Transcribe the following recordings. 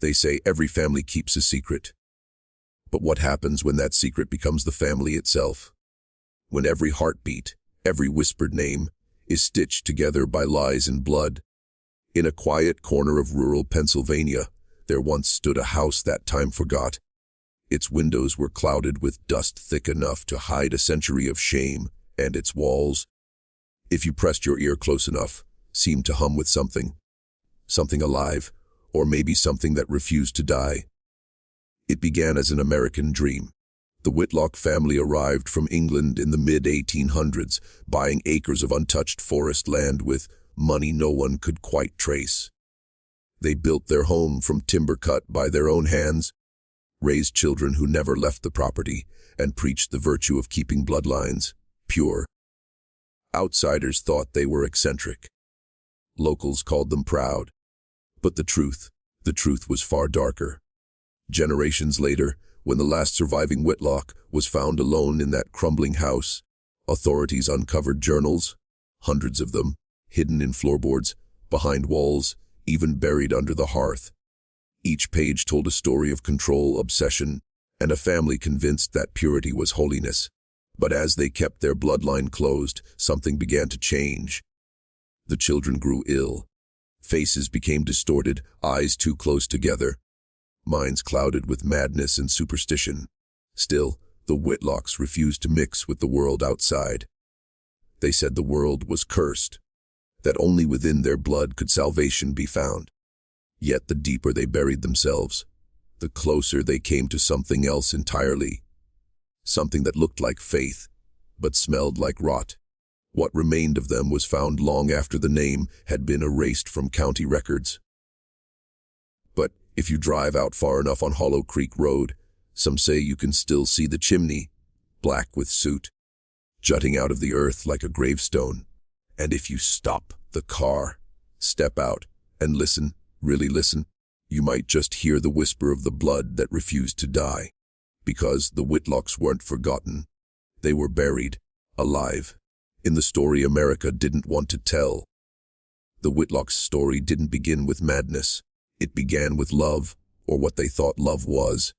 They say every family keeps a secret. But what happens when that secret becomes the family itself? When every heartbeat, every whispered name, is stitched together by lies and blood? In a quiet corner of rural Pennsylvania, there once stood a house that time forgot. Its windows were clouded with dust thick enough to hide a century of shame, and its walls, if you pressed your ear close enough, seemed to hum with something. Something alive, or maybe something that refused to die. It began as an American dream. The Whitlock family arrived from England in the mid-1800s, buying acres of untouched forest land with money no one could quite trace. They built their home from timber cut by their own hands, raised children who never left the property, and preached the virtue of keeping bloodlines pure. Outsiders thought they were eccentric. Locals called them proud. But the truth was far darker. Generations later, when the last surviving Whitlock was found alone in that crumbling house, authorities uncovered journals, hundreds of them, hidden in floorboards, behind walls, even buried under the hearth. Each page told a story of control, obsession, and a family convinced that purity was holiness. But as they kept their bloodline closed, something began to change. The children grew ill. Faces became distorted, eyes too close together, minds clouded with madness and superstition. Still, the Whitlocks refused to mix with the world outside. They said the world was cursed, that only within their blood could salvation be found. Yet the deeper they buried themselves, the closer they came to something else entirely. Something that looked like faith, but smelled like rot. What remained of them was found long after the name had been erased from county records. But if you drive out far enough on Hollow Creek Road, some say you can still see the chimney, black with soot, jutting out of the earth like a gravestone. And if you stop the car, step out, and listen, really listen, you might just hear the whisper of the blood that refused to die. Because the Whitlocks weren't forgotten. They were buried, alive, in the story America didn't want to tell. The Whitlocks' story didn't begin with madness. It began with love, or what they thought love was.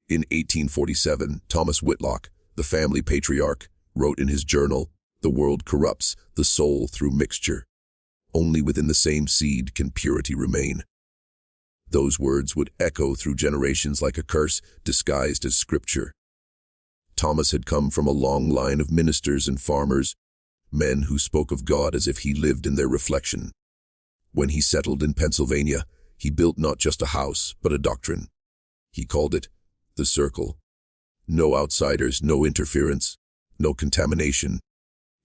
In 1847, Thomas Whitlock, the family patriarch, wrote in his journal, "The world corrupts the soul through mixture. Only within the same seed can purity remain." Those words would echo through generations like a curse disguised as scripture. Thomas had come from a long line of ministers and farmers, men who spoke of God as if he lived in their reflection. When he settled in Pennsylvania, he built not just a house, but a doctrine. He called it the Circle. No outsiders, no interference, no contamination.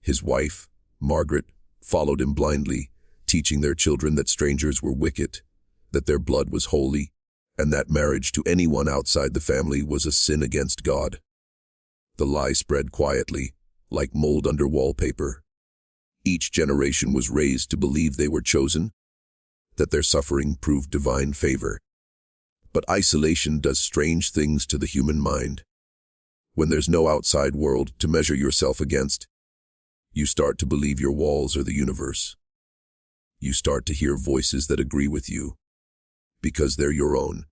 His wife, Margaret, followed him blindly, teaching their children that strangers were wicked, that their blood was holy, and that marriage to anyone outside the family was a sin against God. The lie spread quietly, like mold under wallpaper. Each generation was raised to believe they were chosen, that their suffering proved divine favor. But isolation does strange things to the human mind. When there's no outside world to measure yourself against, you start to believe your walls are the universe. You start to hear voices that agree with you, because they're your own.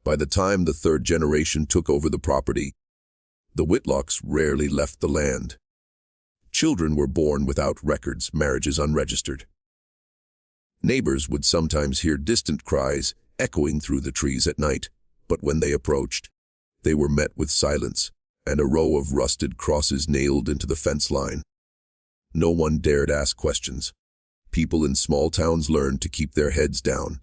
By the time the third generation took over the property, the Whitlocks rarely left the land. Children were born without records, marriages unregistered. Neighbors would sometimes hear distant cries echoing through the trees at night, but when they approached, they were met with silence and a row of rusted crosses nailed into the fence line. No one dared ask questions. People in small towns learned to keep their heads down.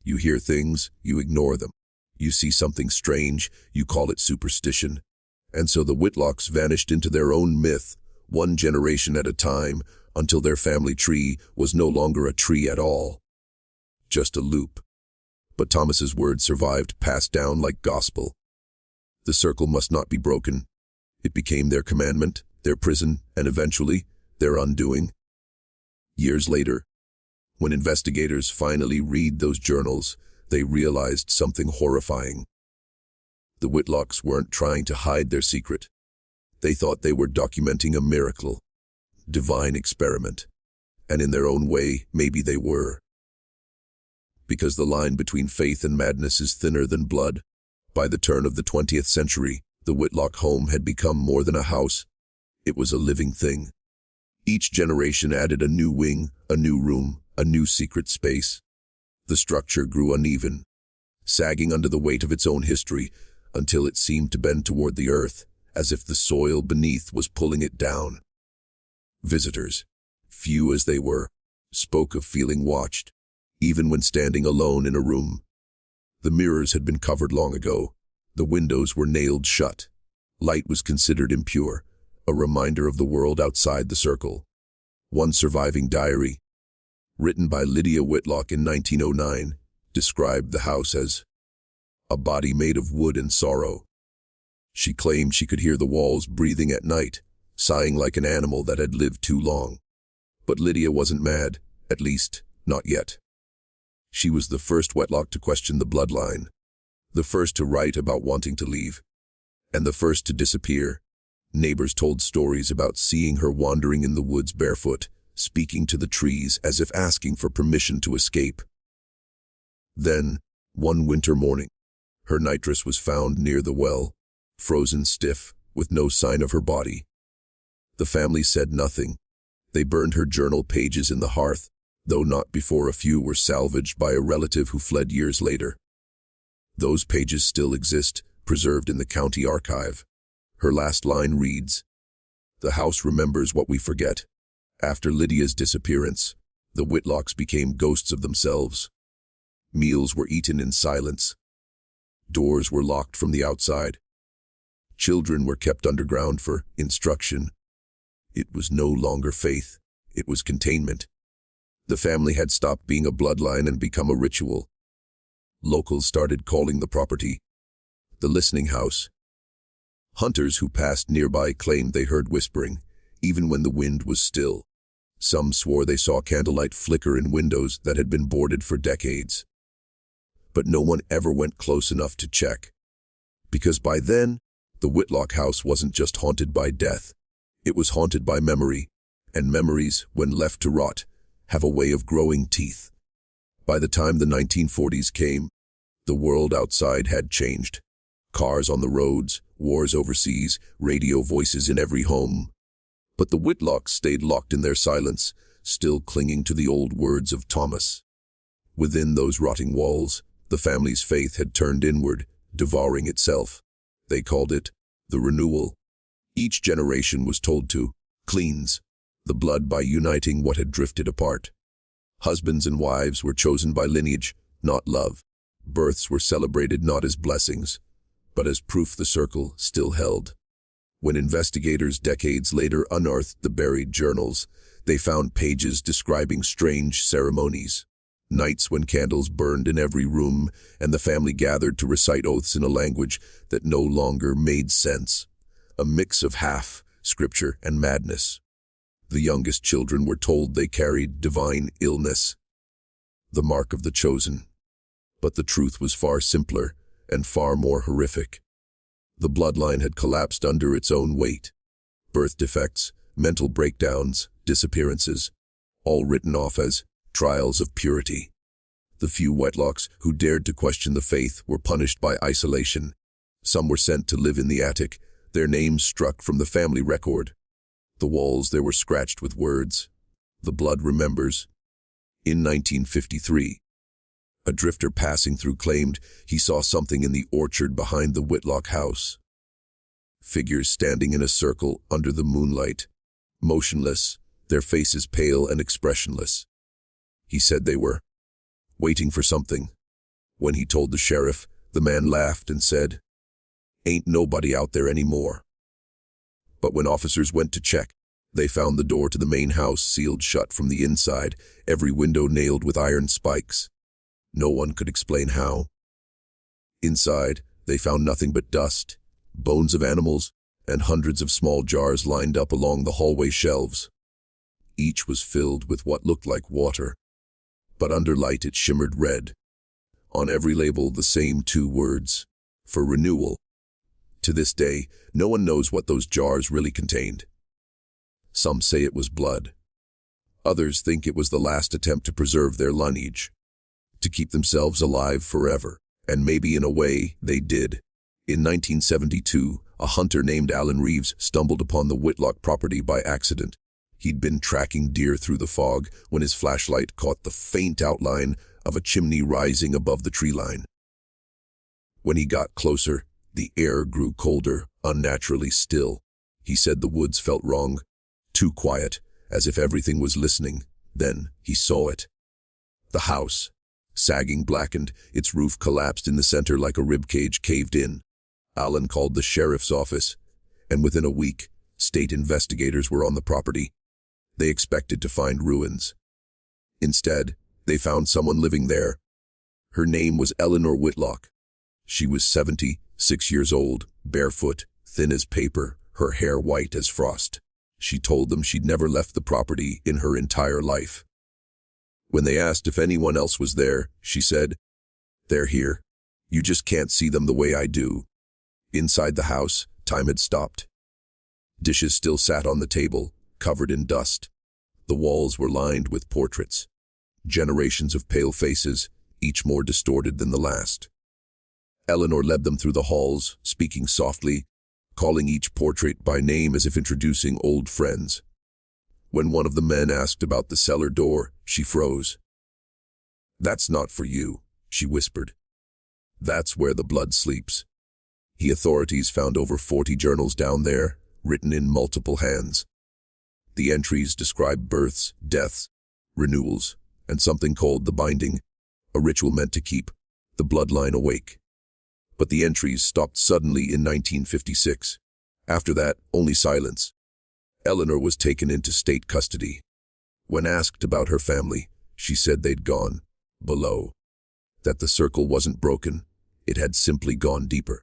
You hear things, you ignore them. You see something strange, you call it superstition. And so the Whitlocks vanished into their own myth, one generation at a time, until their family tree was no longer a tree at all, just a loop. But Thomas's words survived, passed down like gospel. The circle must not be broken. It became their commandment, their prison, and eventually, their undoing. Years later, when investigators finally read those journals, they realized something horrifying. The Whitlocks weren't trying to hide their secret. They thought they were documenting a miracle, divine experiment, and in their own way, maybe they were. because the line between faith and madness is thinner than blood. By the turn of the 20th century, the Whitlock home had become more than a house. It was a living thing. Each generation added a new wing, a new room, a new secret space. The structure grew uneven, sagging under the weight of its own history, until it seemed to bend toward the earth, as if the soil beneath was pulling it down. Visitors, few as they were, spoke of feeling watched, even when standing alone in a room. The mirrors had been covered long ago. The windows were nailed shut. Light was considered impure, a reminder of the world outside the circle. One surviving diary, written by Lydia Whitlock in 1909, described the house as a body made of wood and sorrow. She claimed she could hear the walls breathing at night, sighing like an animal that had lived too long. But Lydia wasn't mad, at least, not yet. She was the first Whitlock to question the bloodline, the first to write about wanting to leave, and the first to disappear. Neighbors told stories about seeing her wandering in the woods barefoot, speaking to the trees as if asking for permission to escape. Then, one winter morning, her nightdress was found near the well, frozen stiff, with no sign of her body. The family said nothing. They burned her journal pages in the hearth, though not before a few were salvaged by a relative who fled years later. Those pages still exist, preserved in the county archive. Her last line reads, "The house remembers what we forget." After Lydia's disappearance, the Whitlocks became ghosts of themselves. Meals were eaten in silence. Doors were locked from the outside. Children were kept underground for instruction. It was no longer faith, it was containment. The family had stopped being a bloodline and become a ritual. Locals started calling the property the listening house. Hunters who passed nearby claimed they heard whispering, even when the wind was still. Some swore they saw candlelight flicker in windows that had been boarded for decades. But no one ever went close enough to check. Because by then, the Whitlock house wasn't just haunted by death. It was haunted by memory, and memories, when left to rot, have a way of growing teeth. By the time the 1940s came, the world outside had changed. Cars on the roads, wars overseas, radio voices in every home. But the Whitlocks stayed locked in their silence, still clinging to the old words of Thomas. Within those rotting walls, the family's faith had turned inward, devouring itself. They called it the renewal. Each generation was told to cleanse the blood by uniting what had drifted apart. Husbands and wives were chosen by lineage, not love. Births were celebrated not as blessings, but as proof the circle still held. When investigators decades later unearthed the buried journals, they found pages describing strange ceremonies. Nights when candles burned in every room, and the family gathered to recite oaths in a language that no longer made sense. A mix of half scripture and madness. The youngest children were told they carried divine illness, the mark of the chosen. But the truth was far simpler and far more horrific. The bloodline had collapsed under its own weight. Birth defects, mental breakdowns, disappearances, all written off as trials of purity. The few Whitlocks who dared to question the faith were punished by isolation. Some were sent to live in the attic, their names struck from the family record. The walls there were scratched with words, "The blood remembers." In 1953, a drifter passing through claimed he saw something in the orchard behind the Whitlock house. Figures standing in a circle under the moonlight, motionless, their faces pale and expressionless. He said they were waiting for something. When he told the sheriff, the man laughed and said, "Ain't nobody out there anymore." But when officers went to check, they found the door to the main house sealed shut from the inside, every window nailed with iron spikes. No one could explain how. Inside, they found nothing but dust, bones of animals, and hundreds of small jars lined up along the hallway shelves. Each was filled with what looked like water, but under light it shimmered red. On every label, the same two words, "For renewal." To this day, no one knows what those jars really contained. Some say it was blood. Others think it was the last attempt to preserve their lineage. to keep themselves alive forever. And maybe in a way, they did. In 1972, a hunter named Alan Reeves stumbled upon the Whitlock property by accident. He'd been tracking deer through the fog when his flashlight caught the faint outline of a chimney rising above the tree line. When he got closer, the air grew colder, unnaturally still. He said the woods felt wrong, too quiet, as if everything was listening. Then he saw it. The house, sagging, blackened, its roof collapsed in the center like a ribcage caved in. Alan called the sheriff's office, and within a week, state investigators were on the property. They expected to find ruins. Instead, they found someone living there. Her name was Eleanor Whitlock. She was 76 years old, barefoot, thin as paper, her hair white as frost. She told them she'd never left the property in her entire life. When they asked if anyone else was there, she said, "They're here. You just can't see them the way I do." Inside the house, time had stopped. Dishes still sat on the table, covered in dust. The walls were lined with portraits. Generations of pale faces, each more distorted than the last. Eleanor led them through the halls, speaking softly, calling each portrait by name as if introducing old friends. When one of the men asked about the cellar door, she froze. "That's not for you," she whispered. "That's where the blood sleeps." The authorities found over 40 journals down there, written in multiple hands. The entries described births, deaths, renewals, and something called the binding, a ritual meant to keep the bloodline awake. But the entries stopped suddenly in 1956. After that, only silence. Eleanor was taken into state custody. When asked about her family, she said they'd gone below, that the circle wasn't broken, it had simply gone deeper.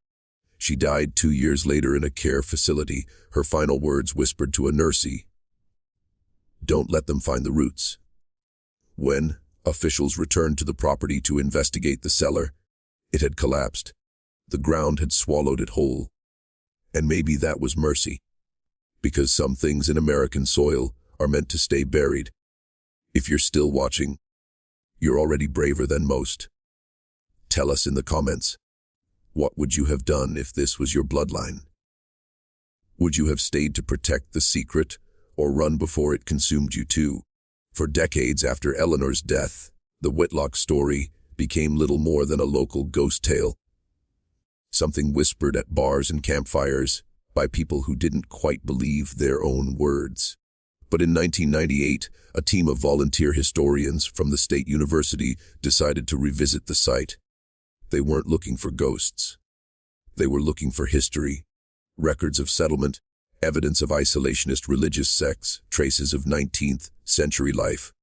She died 2 years later in a care facility, her final words whispered to a nursey, "Don't let them find the roots." When officials returned to the property to investigate the cellar, it had collapsed. The ground had swallowed it whole. And maybe that was mercy. Because some things in American soil are meant to stay buried. If you're still watching, you're already braver than most. Tell us in the comments, what would you have done if this was your bloodline? Would you have stayed to protect the secret or run before it consumed you too? For decades after Eleanor's death, the Whitlock story became little more than a local ghost tale. Something whispered at bars and campfires by people who didn't quite believe their own words. But in 1998, a team of volunteer historians from the State University decided to revisit the site. They weren't looking for ghosts. They were looking for history, records of settlement, evidence of isolationist religious sects, traces of 19th century life.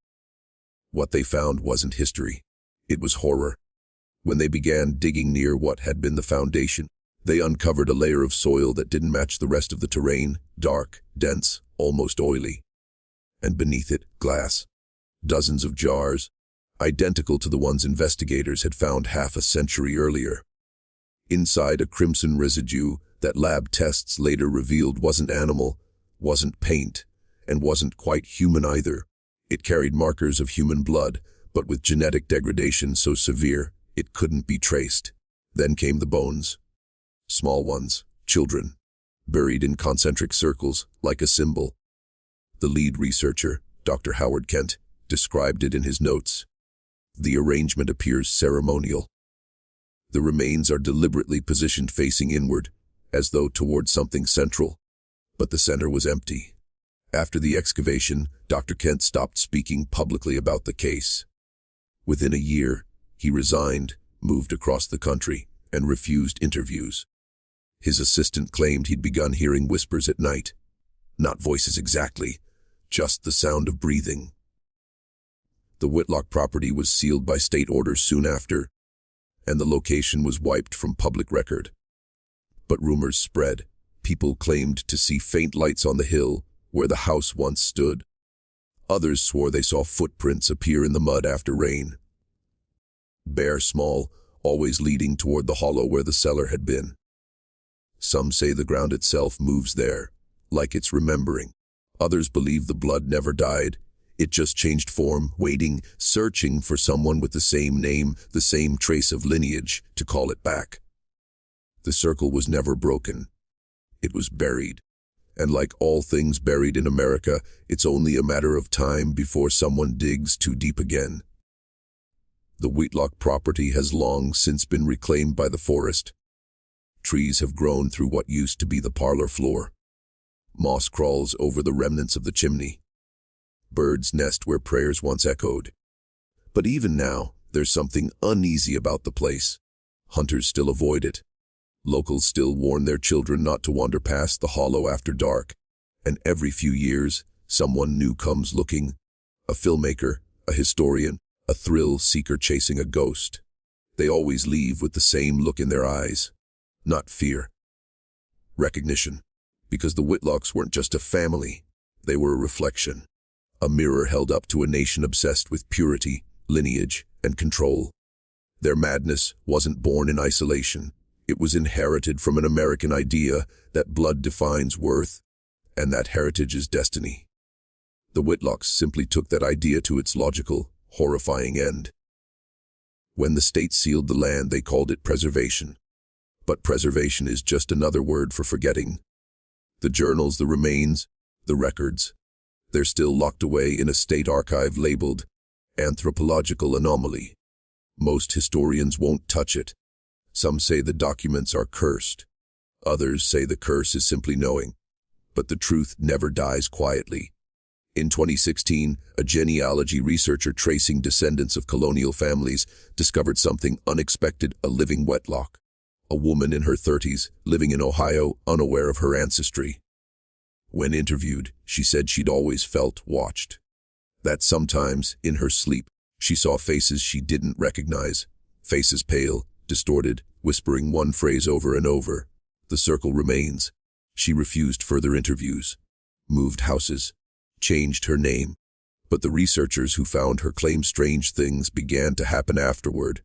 What they found wasn't history. It was horror. When they began digging near what had been the foundation, they uncovered a layer of soil that didn't match the rest of the terrain, dark, dense, almost oily. And beneath it, glass. Dozens of jars, identical to the ones investigators had found half a century earlier. Inside, a crimson residue that lab tests later revealed wasn't animal, wasn't paint, and wasn't quite human either. It carried markers of human blood, but with genetic degradation so severe, it couldn't be traced. Then came the bones. Small ones, children, buried in concentric circles like a symbol. The lead researcher, Dr. Howard Kent, described it in his notes. The arrangement appears ceremonial. The remains are deliberately positioned facing inward, as though toward something central. But the center was empty. After the excavation, Dr. Kent stopped speaking publicly about the case. Within a year, he resigned, moved across the country, and refused interviews. His assistant claimed he'd begun hearing whispers at night. Not voices exactly, just the sound of breathing. The Whitlock property was sealed by state order soon after, and the location was wiped from public record. But rumors spread. People claimed to see faint lights on the hill where the house once stood. Others swore they saw footprints appear in the mud after rain. Bare, small, always leading toward the hollow where the cellar had been. Some say the ground itself moves there, like it's remembering. Others believe the blood never died, It just changed form, waiting, searching for someone with the same name, the same trace of lineage, to call it back. The circle was never broken. It was buried. And like all things buried in America, it's only a matter of time before someone digs too deep again. The Whitlock property has long since been reclaimed by the forest. Trees have grown through what used to be the parlor floor. Moss crawls over the remnants of the chimney. Birds nest where prayers once echoed. But even now, there's something uneasy about the place. Hunters still avoid it. Locals still warn their children not to wander past the hollow after dark. And every few years, someone new comes looking. A filmmaker, a historian, a thrill seeker chasing a ghost. They always leave with the same look in their eyes. Not fear. Recognition. Because the Whitlocks weren't just a family. They were a reflection. A mirror held up to a nation obsessed with purity, lineage, and control. Their madness wasn't born in isolation. It was inherited from an American idea that blood defines worth, and that heritage is destiny. The Whitlocks simply took that idea to its logical, horrifying end. When the state sealed the land, they called it preservation. But preservation is just another word for forgetting. The journals, the remains, the records, they're still locked away in a state archive labeled anthropological anomaly. Most historians won't touch it. Some say the documents are cursed. Others say the curse is simply knowing. But the truth never dies quietly. In 2016, a genealogy researcher tracing descendants of colonial families discovered something unexpected: a living Whitlock. A woman in her 30s, living in Ohio, unaware of her ancestry. When interviewed, she said she'd always felt watched. That sometimes, in her sleep, she saw faces she didn't recognize. Faces pale, distorted, whispering one phrase over and over. The circle remains. She refused further interviews, moved houses, changed her name. But the researchers who found her claimed strange things began to happen afterward.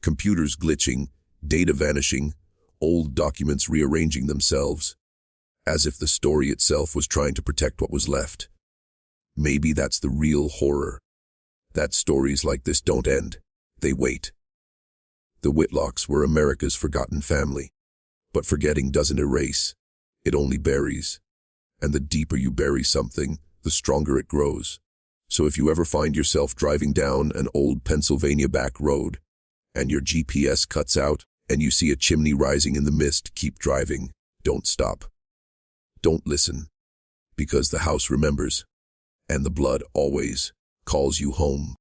Computers glitching, data vanishing, old documents rearranging themselves, as if the story itself was trying to protect what was left. Maybe that's the real horror. That stories like this don't end. They wait. The Whitlocks were America's forgotten family. But forgetting doesn't erase. It only buries. And the deeper you bury something, the stronger it grows. So if you ever find yourself driving down an old Pennsylvania back road, and your GPS cuts out, and you see a chimney rising in the mist, keep driving. Don't stop. Don't listen. Because the house remembers. And the blood always calls you home.